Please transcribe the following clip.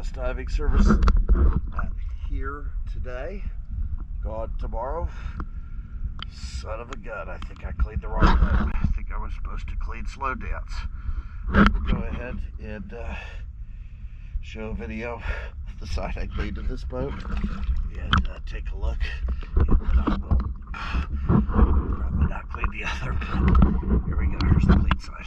test diving service here today, gone tomorrow. Son of a gun, I think I cleaned the wrong boat. I think I was supposed to clean slow downs. We'll go ahead and show a video of the side I cleaned in this boat and take a look. I will probably not clean the other, but here we go. Here's the clean side.